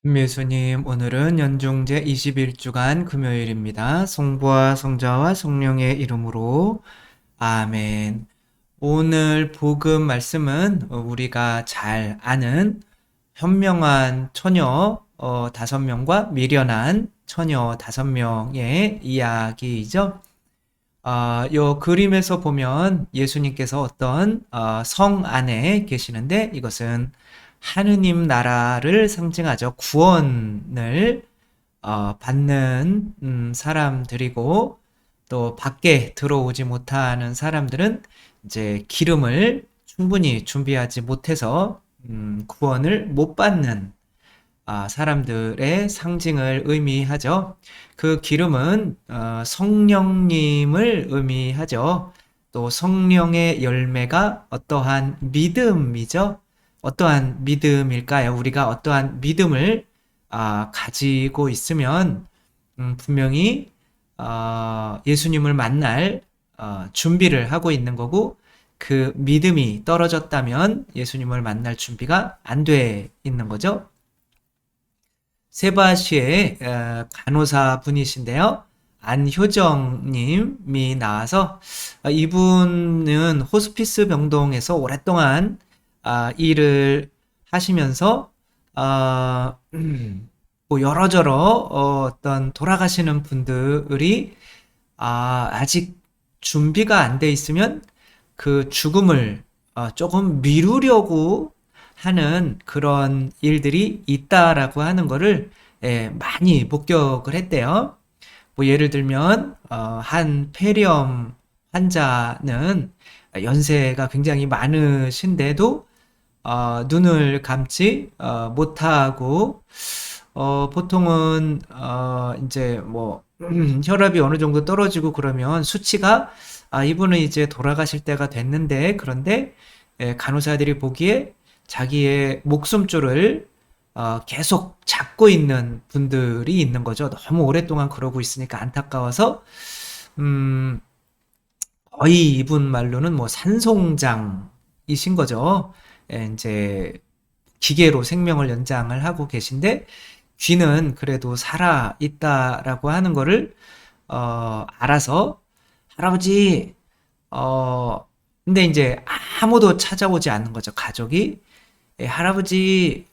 예수님, 오늘은 연중제 21주간 금요일입니다. 성부와 성자와 성령의 이름으로 아멘. 오늘 복음 말씀은 우리가 잘 아는 현명한 처녀 5명과 미련한 처녀 5명의 이야기이죠. 요 그림에서 보면 예수님께서 어떤 성 안에 계시는데, 이것은 하느님 나라를 상징하죠. 구원을 받는 사람들이고, 또 밖에 들어오지 못하는 사람들은 이제 기름을 충분히 준비하지 못해서 구원을 못 받는 사람들의 상징을 의미하죠. 그 기름은 성령님을 의미하죠. 또 성령의 열매가 어떠한 믿음이죠. 어떠한 믿음일까요? 우리가 어떠한 믿음을 가지고 있으면 분명히 예수님을 만날 준비를 하고 있는 거고, 그 믿음이 떨어졌다면 예수님을 만날 준비가 안 돼 있는 거죠. 세바시의 간호사 분이신데요. 안효정 님이 나와서, 이분은 호스피스 병동에서 오랫동안 일을 하시면서 뭐 여러저러 어떤 돌아가시는 분들이 아직 준비가 안 돼 있으면 그 죽음을 조금 미루려고 하는 그런 일들이 있다라고 하는 거를 많이 목격을 했대요. 뭐 예를 들면 한 폐렴 환자는 연세가 굉장히 많으신데도 눈을 감지 못하고, 보통은 이제 뭐 혈압이 어느 정도 떨어지고 그러면 수치가, 이분은 이제 돌아가실 때가 됐는데, 그런데 간호사들이 보기에 자기의 목숨줄을 계속 잡고 있는 분들이 있는 거죠. 너무 오랫동안 그러고 있으니까 안타까워서 음, 거의 이분 말로는 뭐 산송장이신 거죠. 이제 기계로 생명을 연장을 하고 계신데, 귀는 그래도 살아 있다라고 하는 거를 알아서, 할아버지, 어 근데 이제 아무도 찾아오지 않는 거죠, 가족이. 할아버지,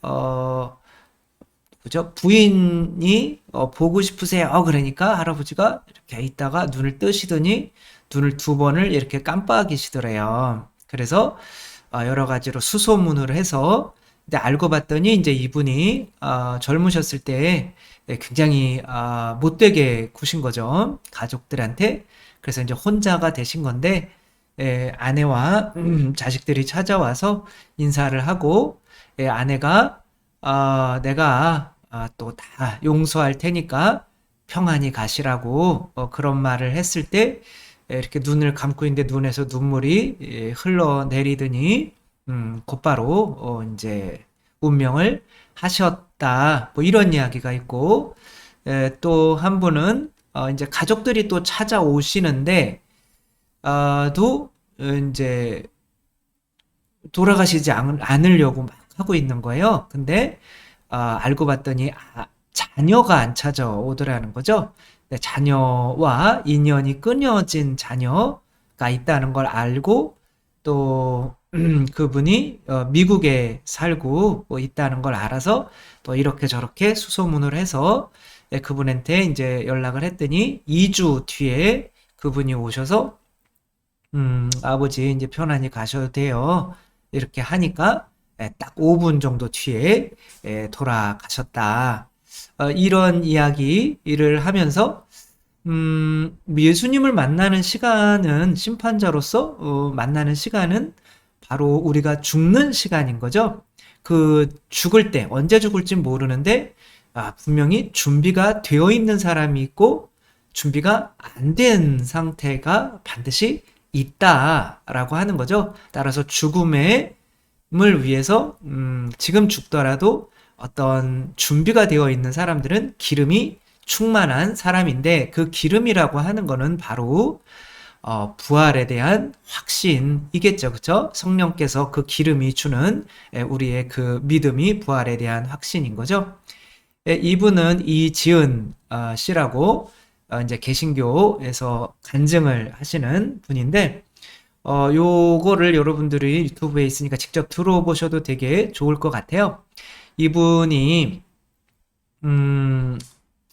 그죠? 부인이 보고 싶으세요. 그러니까 할아버지가 이렇게 있다가 눈을 뜨시더니 눈을 두 번을 이렇게 깜빡이시더래요. 그래서 여러 가지로 수소문을 해서, 근데 알고 봤더니 이제 이분이 젊으셨을 때 굉장히 못되게 구신 거죠, 가족들한테. 그래서 이제 혼자가 되신 건데, 아내와 자식들이 찾아와서 인사를 하고, 아내가 내가 또 다 용서할 테니까 평안히 가시라고 그런 말을 했을 때, 이렇게 눈을 감고 있는데 눈에서 눈물이 흘러내리더니 곧바로 이제 운명을 하셨다. 뭐 이런 이야기가 있고, 또 한 분은 이제 가족들이 또 찾아오시는데, 또 이제 돌아가시지 않으려고 막 하고 있는 거예요. 근데 알고 봤더니 자녀가 안 찾아오더라는 거죠. 네, 자녀와 인연이 끊어진 자녀가 있다는 걸 알고, 또 그분이 미국에 살고 뭐 있다는 걸 알아서 또 이렇게 저렇게 수소문을 해서 그분한테 이제 연락을 했더니 2주 뒤에 그분이 오셔서 아버지 이제 편안히 가셔도 돼요. 이렇게 하니까 딱 5분 정도 뒤에 돌아가셨다. 이런 이야기를 하면서 예수님을 만나는 시간은, 심판자로서 만나는 시간은 바로 우리가 죽는 시간인 거죠. 그 죽을 때 언제 죽을지 모르는데, 분명히 준비가 되어 있는 사람이 있고 준비가 안 된 상태가 반드시 있다라고 하는 거죠. 따라서 죽음을 위해서 지금 죽더라도 어떤 준비가 되어 있는 사람들은 기름이 충만한 사람인데, 그 기름이라고 하는 거는 바로 부활에 대한 확신이겠죠. 그쵸? 성령께서 그 기름이 주는 우리의 그 믿음이 부활에 대한 확신인 거죠. 예, 이분은 이지은 씨라고 이제 개신교에서 간증을 하시는 분인데 요거를 여러분들이 유튜브에 있으니까 직접 들어보셔도 되게 좋을 것 같아요. 이분이 음,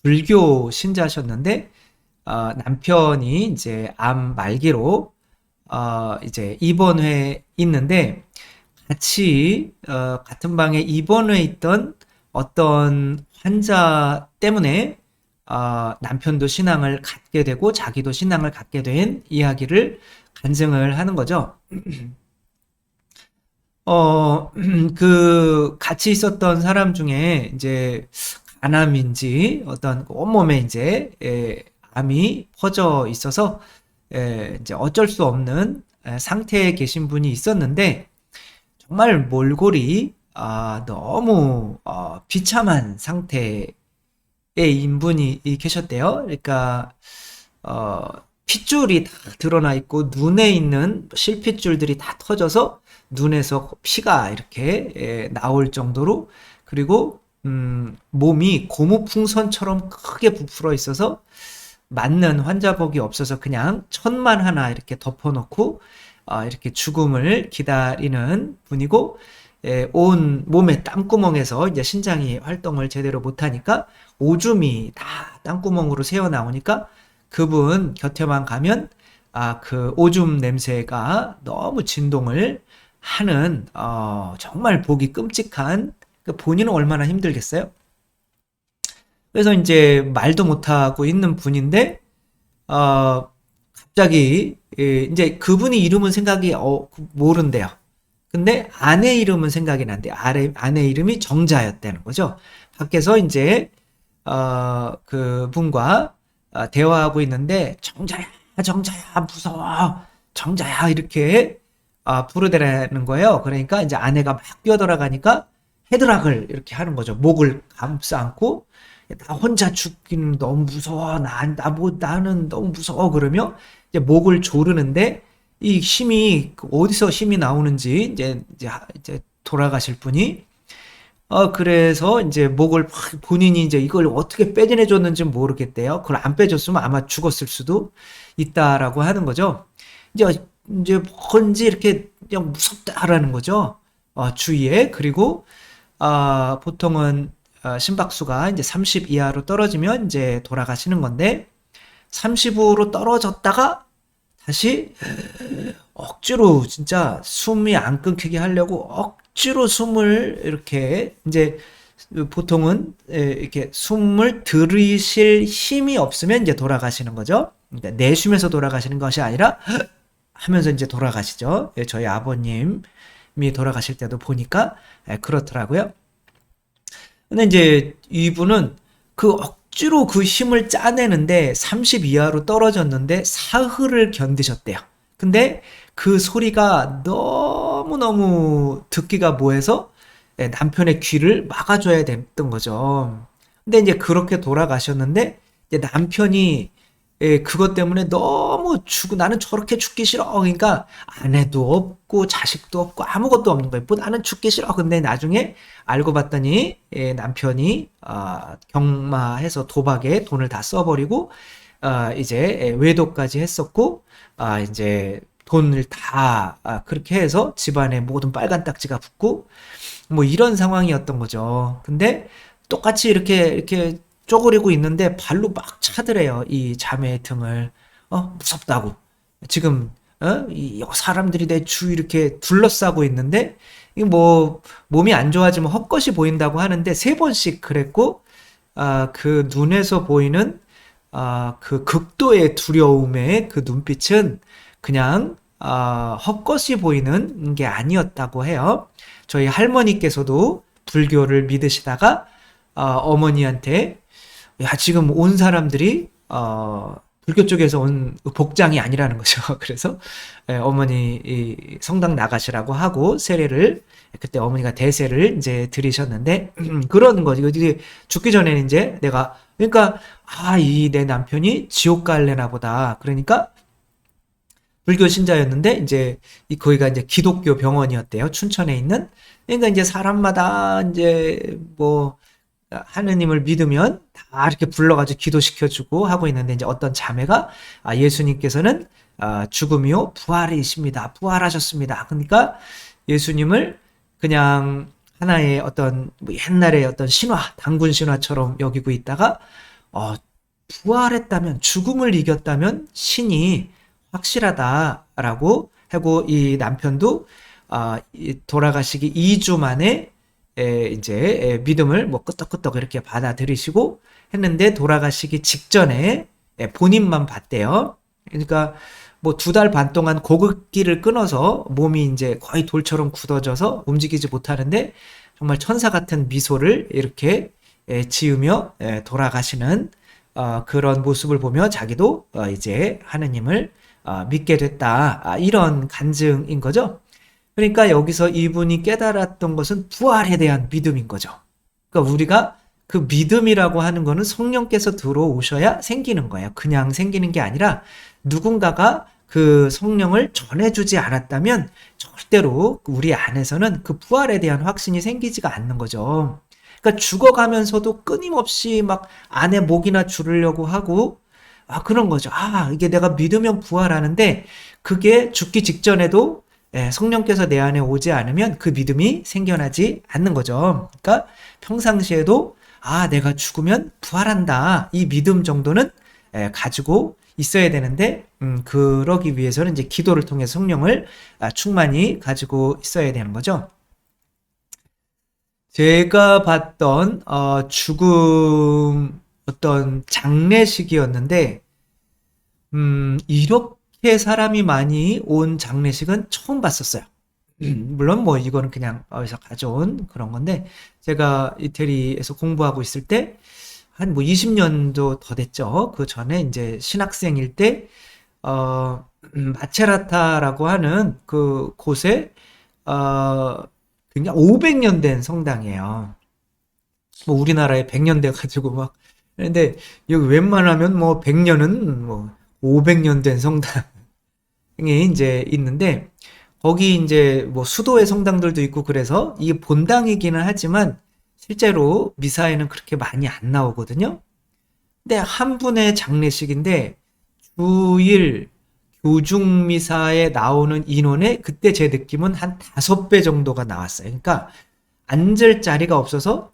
불교 신자셨는데 남편이 이제 암 말기로 이제 입원해 있는데 같이 같은 방에 입원해 있던 어떤 환자 때문에 남편도 신앙을 갖게 되고 자기도 신앙을 갖게 된 이야기를 간증을 하는 거죠. 그 같이 있었던 사람 중에 이제 간암인지 어떤 그 온몸에 이제 암이 퍼져 있어서 이제 어쩔 수 없는 상태에 계신 분이 있었는데 정말 몰골이 너무 비참한 상태의 인분이 계셨대요. 그러니까 어, 핏줄이 다 드러나 있고 눈에 있는 실핏줄들이 다 터져서 눈에서 피가 이렇게 나올 정도로 그리고 몸이 고무풍선처럼 크게 부풀어 있어서 맞는 환자복이 없어서 그냥 천만 하나 이렇게 덮어놓고 이렇게 죽음을 기다리는 분이고 온 몸의 땀구멍에서 이제 신장이 활동을 제대로 못하니까 오줌이 다 땀구멍으로 새어 나오니까 그분 곁에만 가면 그 오줌 냄새가 너무 진동을 하는 정말 보기 끔찍한 그 본인은 얼마나 힘들겠어요? 그래서 이제 말도 못하고 있는 분인데 갑자기 이제 그분이 이름은 생각이 모른대요. 근데 아내 이름은 생각이 난대요. 아내 이름이 정자였다는 거죠. 밖에서 이제 그분과 대화하고 있는데 정자야, 정자야, 무서워, 정자야 이렇게 부르더라는 거예요. 그러니까 이제 아내가 막 뛰어들어가니까 헤드락을 이렇게 하는 거죠. 목을 감싸 안고 나 혼자 죽기는 너무 무서워. 나는 너무 무서워. 그러며 이제 목을 조르는데 이 힘이 어디서 힘이 나오는지 이제 돌아가실 분이 그래서 이제 목을 본인이 이제 이걸 어떻게 빼내줬는지 모르겠대요. 그걸 안 빼줬으면 아마 죽었을 수도 있다라고 하는 거죠. 이제 뭔지 이렇게 그냥 무섭다라는 거죠. 주위에. 그리고 보통은 심박수가 이제 30 이하로 떨어지면 이제 돌아가시는 건데 30으로 떨어졌다가 다시 억지로 진짜 숨이 안 끊기게 하려고 억지로 숨을 이렇게 이제 보통은 이렇게 숨을 들이쉴 힘이 없으면 이제 돌아가시는 거죠. 그러니까 내쉬면서 돌아가시는 것이 아니라 하면서 이제 돌아가시죠. 저희 아버님이 돌아가실 때도 보니까 그렇더라고요. 근데 이제 이분은 그 억지로 그 힘을 짜내는데 30 이하로 떨어졌는데 사흘을 견디셨대요. 근데 그 소리가 너무너무 듣기가 뭐해서 남편의 귀를 막아줘야 됐던 거죠. 근데 이제 그렇게 돌아가셨는데 이제 남편이 그것 때문에 너무 나는 저렇게 죽기 싫어. 그러니까 아내도 없고 자식도 없고 아무것도 없는 거예요. 뭐 나는 죽기 싫어. 근데 나중에 알고 봤더니 남편이 경마해서 도박에 돈을 다 써버리고 이제 외도까지 했었고 이제 돈을 다 그렇게 해서 집안에 모든 빨간 딱지가 붙고 뭐 이런 상황이었던 거죠. 근데 똑같이 이렇게 쪼그리고 있는데 발로 막 차더래요. 이 자매의 등을. 무섭다고. 지금 이 사람들이 내 주 이렇게 둘러싸고 있는데 이 뭐 몸이 안 좋아지면 헛것이 보인다고 하는데 세 번씩 그랬고 그 눈에서 보이는 그 극도의 두려움의 그 눈빛은 그냥 헛것이 보이는 게 아니었다고 해요. 저희 할머니께서도 불교를 믿으시다가 어머니한테 야 지금 온 사람들이 불교 쪽에서 온 복장이 아니라는 거죠. 그래서 어머니 성당 나가시라고 하고 세례를 그때 어머니가 대세를 이제 들이셨는데 그러는 거지. 이제 죽기 전에는 이제 내가 그러니까 이 내 남편이 지옥 갈래나 보다. 그러니까 불교 신자였는데 이제 거기가 이제 기독교 병원이었대요. 춘천에 있는. 그러니까 이제 사람마다 이제 뭐 하느님을 믿으면 다 이렇게 불러가지고 기도시켜주고 하고 있는데 이제 어떤 자매가 예수님께서는 죽음이요 부활이십니다. 부활하셨습니다. 그러니까 예수님을 그냥 하나의 어떤 뭐 옛날의 어떤 신화, 단군 신화처럼 여기고 있다가 부활했다면 죽음을 이겼다면 신이 확실하다라고 하고 이 남편도 돌아가시기 2주 만에 이제 믿음을 뭐 끄떡끄떡 이렇게 받아들이시고 했는데 돌아가시기 직전에 본인만 봤대요. 그러니까 뭐 2달 반 동안 고급기를 끊어서 몸이 이제 거의 돌처럼 굳어져서 움직이지 못하는데 정말 천사 같은 미소를 이렇게 지으며 돌아가시는 그런 모습을 보며 자기도 이제 하느님을 믿게 됐다. 이런 간증인 거죠. 그러니까 여기서 이분이 깨달았던 것은 부활에 대한 믿음인 거죠. 그러니까 우리가 그 믿음이라고 하는 거는 성령께서 들어오셔야 생기는 거예요. 그냥 생기는 게 아니라 누군가가 그 성령을 전해주지 않았다면 절대로 우리 안에서는 그 부활에 대한 확신이 생기지가 않는 거죠. 그러니까 죽어가면서도 끊임없이 막 안에 목이나 주르려고 하고 그런 거죠. 이게 내가 믿으면 부활하는데 그게 죽기 직전에도 성령께서 내 안에 오지 않으면 그 믿음이 생겨나지 않는 거죠. 그러니까 평상시에도 내가 죽으면 부활한다. 이 믿음 정도는 가지고 있어야 되는데 그러기 위해서는 이제 기도를 통해 성령을 충만히 가지고 있어야 되는 거죠. 제가 봤던 죽음 어떤 장례식이었는데 이렇게 사람이 많이 온 장례식은 처음 봤었어요. 물론 뭐 이거는 그냥 어디서 가져온 그런 건데 제가 이태리에서 공부하고 있을 때 한 뭐 20년도 더 됐죠. 그 전에 이제 신학생일 때 마체라타라고 하는 그 곳에 굉장히 500년 된 성당이에요. 뭐 우리나라에 100년 돼 가지고 막 그런데 여기 웬만하면 뭐 100년은 뭐 500년 된 성당이 이제 있는데 거기 이제 뭐 수도의 성당들도 있고 그래서 이게 본당이기는 하지만 실제로 미사에는 그렇게 많이 안 나오거든요. 근데 한 분의 장례식인데 주일 교중 미사에 나오는 인원의 그때 제 느낌은 한 5배 정도가 나왔어요. 그러니까 앉을 자리가 없어서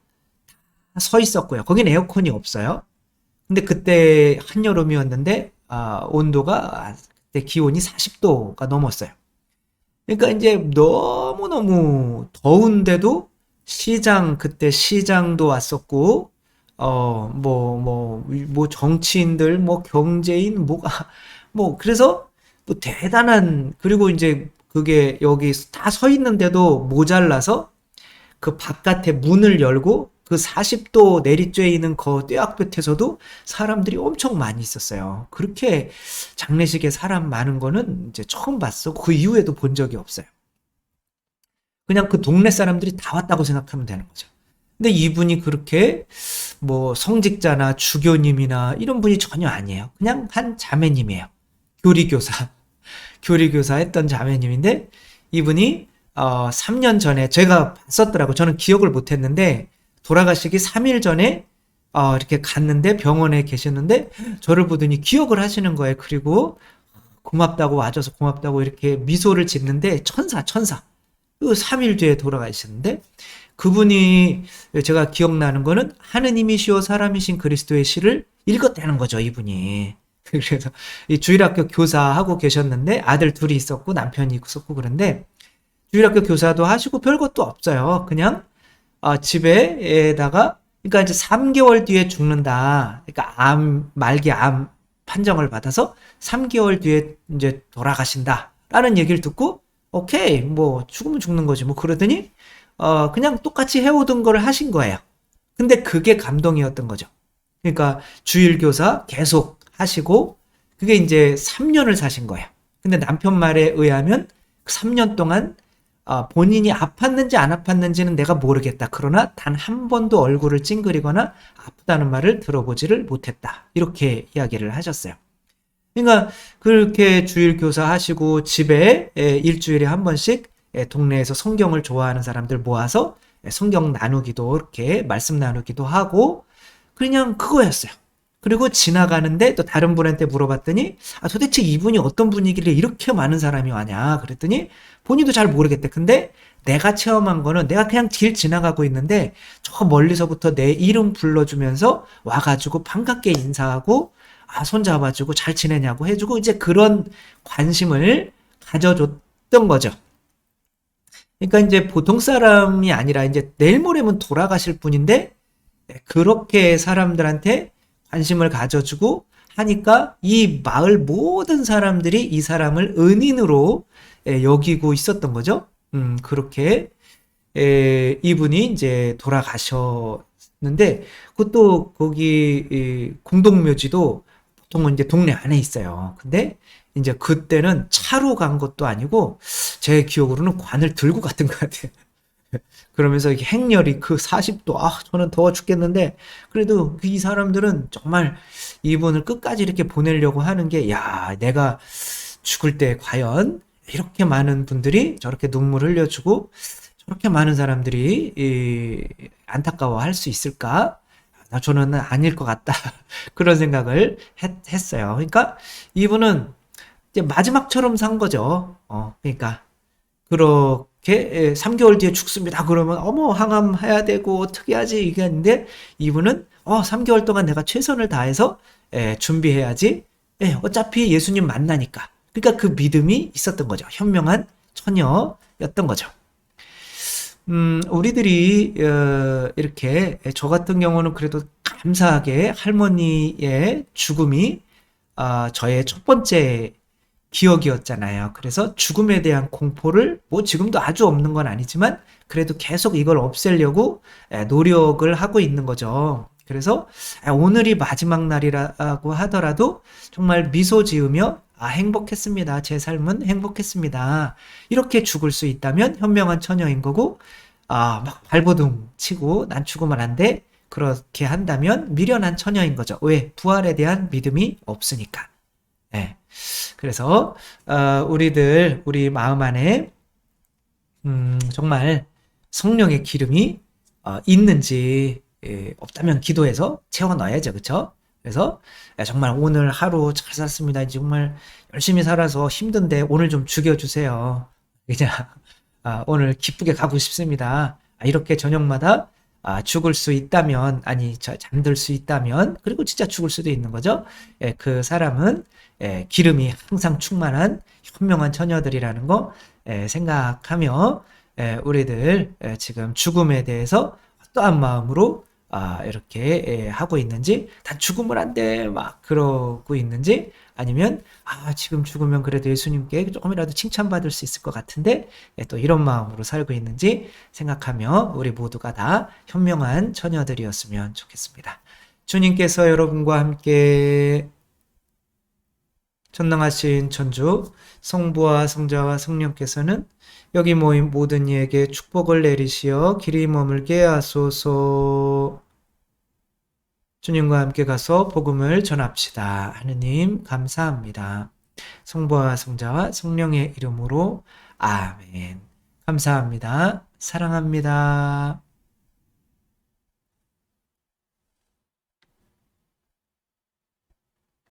서 있었고요. 거긴 에어컨이 없어요. 근데 그때 한여름이었는데 온도가 그때 기온이 40도가 넘었어요. 그러니까 이제 너무너무 더운데도 그때 시장도 왔었고, 뭐 정치인들, 뭐 경제인, 그래서 뭐 대단한, 그리고 이제 그게 여기 다 서 있는데도 모자라서 그 바깥에 문을 열고 그 40도 내리쬐이는 그 떼약볕에서도 사람들이 엄청 많이 있었어요. 그렇게 장례식에 사람 많은 거는 이제 처음 봤어. 그 이후에도 본 적이 없어요. 그냥 그 동네 사람들이 다 왔다고 생각하면 되는 거죠. 근데 이분이 그렇게 뭐 성직자나 주교님이나 이런 분이 전혀 아니에요. 그냥 한 자매님이에요. 교리교사. 교리교사 했던 자매님인데 이분이 3년 전에 제가 봤었더라고. 저는 기억을 못 했는데 돌아가시기 3일 전에 이렇게 갔는데 병원에 계셨는데 저를 보더니 기억을 하시는 거예요. 그리고 고맙다고 와줘서 고맙다고 이렇게 미소를 짓는데 천사. 그 3일 뒤에 돌아가셨는데 그분이 제가 기억나는 거는 하느님이시오 사람이신 그리스도의 시를 읽었다는 거죠. 이분이. 그래서 이 주일학교 교사하고 계셨는데 아들 둘이 있었고 남편이 있었고 그런데 주일학교 교사도 하시고 별것도 없어요. 그냥 집에다가 그러니까 이제 3개월 뒤에 죽는다. 그러니까 말기 암 판정을 받아서 3개월 뒤에 이제 돌아가신다라는 얘기를 듣고 오케이 뭐 죽으면 죽는 거지 뭐 그러더니 그냥 똑같이 해오던 걸 하신 거예요. 근데 그게 감동이었던 거죠. 그러니까 주일교사 계속 하시고 그게 이제 3년을 사신 거예요. 근데 남편 말에 의하면 3년 동안 본인이 아팠는지 안 아팠는지는 내가 모르겠다. 그러나 단 한 번도 얼굴을 찡그리거나 아프다는 말을 들어보지를 못했다. 이렇게 이야기를 하셨어요. 그러니까 그렇게 주일 교사 하시고 집에 일주일에 한 번씩 동네에서 성경을 좋아하는 사람들 모아서 성경 나누기도 이렇게 말씀 나누기도 하고 그냥 그거였어요. 그리고 지나가는데 또 다른 분한테 물어봤더니 도대체 이분이 어떤 분이길래 이렇게 많은 사람이 와냐 그랬더니 본인도 잘 모르겠대. 근데 내가 체험한 거는 내가 그냥 길 지나가고 있는데 저 멀리서부터 내 이름 불러주면서 와가지고 반갑게 인사하고 손잡아주고 잘 지내냐고 해주고 이제 그런 관심을 가져줬던 거죠. 그러니까 이제 보통 사람이 아니라 이제 내일 모레면 돌아가실 분인데 그렇게 사람들한테 관심을 가져주고 하니까 이 마을 모든 사람들이 이 사람을 은인으로 여기고 있었던 거죠. 그렇게 이분이 이제 돌아가셨는데 그것도 거기 공동묘지도 보통은 이제 동네 안에 있어요. 근데 이제 그때는 차로 간 것도 아니고 제 기억으로는 관을 들고 갔던 것 같아요. 그러면서 이게 행렬이 그 40도, 저는 더워 죽겠는데, 그래도 이 사람들은 정말 이분을 끝까지 이렇게 보내려고 하는 게, 야, 내가 죽을 때 과연 이렇게 많은 분들이 저렇게 눈물 흘려주고, 저렇게 많은 사람들이 안타까워 할 수 있을까? 저는 아닐 것 같다. 그런 생각을 했어요. 그러니까 이분은 이제 마지막처럼 산 거죠. 그러니까. 그렇게 3개월 뒤에 죽습니다. 그러면 어머 항암해야 되고 특이하지 이게 있는데 이분은 3개월 동안 내가 최선을 다해서 준비해야지. 어차피 예수님 만나니까. 그러니까 그 믿음이 있었던 거죠. 현명한 처녀였던 거죠. 우리들이 이렇게 저 같은 경우는 그래도 감사하게 할머니의 죽음이 저의 첫 번째 기억이었잖아요. 그래서 죽음에 대한 공포를 뭐 지금도 아주 없는 건 아니지만 그래도 계속 이걸 없애려고 노력을 하고 있는 거죠. 그래서 오늘이 마지막 날이라고 하더라도 정말 미소 지으며 행복했습니다. 제 삶은 행복했습니다. 이렇게 죽을 수 있다면 현명한 처녀인 거고 막 발버둥 치고 난 죽으면 안 돼. 그렇게 한다면 미련한 처녀인 거죠. 왜? 부활에 대한 믿음이 없으니까. 네. 그래서 우리 마음 안에 정말 성령의 기름이 있는지 없다면 기도해서 채워 넣어야죠. 그렇죠? 그래서 정말 오늘 하루 잘 샀습니다. 정말 열심히 살아서 힘든데 오늘 좀 죽여주세요. 그냥 오늘 기쁘게 가고 싶습니다. 이렇게 저녁마다 죽을 수 있다면 잠들 수 있다면 그리고 진짜 죽을 수도 있는 거죠. 그 사람은 기름이 항상 충만한 현명한 처녀들이라는 거 생각하며 우리들 지금 죽음에 대해서 어떠한 마음으로 이렇게 하고 있는지 다 죽으면 안 돼 막 그러고 있는지 아니면 지금 죽으면 그래도 예수님께 조금이라도 칭찬받을 수 있을 것 같은데 또 이런 마음으로 살고 있는지 생각하며 우리 모두가 다 현명한 처녀들이었으면 좋겠습니다. 주님께서 여러분과 함께 전능하신 천주 성부와 성자와 성령께서는 여기 모인 모든 이에게 축복을 내리시어 길이 머물게 하소서. 주님과 함께 가서 복음을 전합시다. 하느님 감사합니다. 성부와 성자와 성령의 이름으로 아멘. 감사합니다. 사랑합니다.